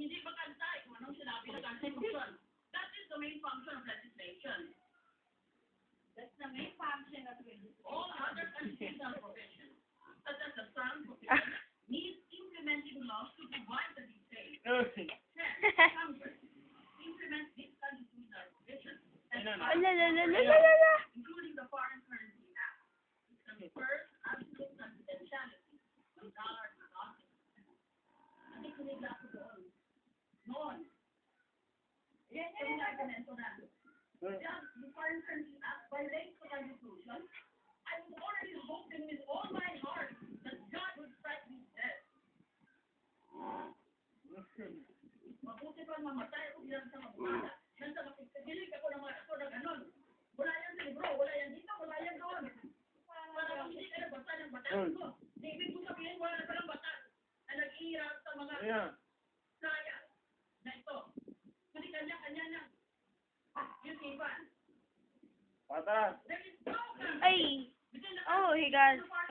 hindi makantay kung anong sinabi ng Constitution. That is the main function of legislation. That's the main function of legislation. All other constitutional provisions, such as the Sun provision, need implementing laws to provide the details. Hence, Congress implements these constitutional provisions, including the Foreign Currency Act, which confers absolute confidentiality on dollar deposits. Hindi ko nila ako doon. Noon. Yan yung argumento na. The Foreign Currency Act violates the Constitution. I was already hoping with all my heart that God would strike me dead. Mabuti pa mamatay ako bilang sa mabukala. Nasa makikilig ako ng mga aso na gano'n. Wala yan sa libro, wala yan dito, wala yan doon. Para kung hindi ka nagbasa ng batas ko. Di ibig ko sabihin wala na palang batas na nag-iirap sa mga kaya na ito. Kasi kanya-kanya na. Yung iba. Pata. There is no Ay! Oh, he got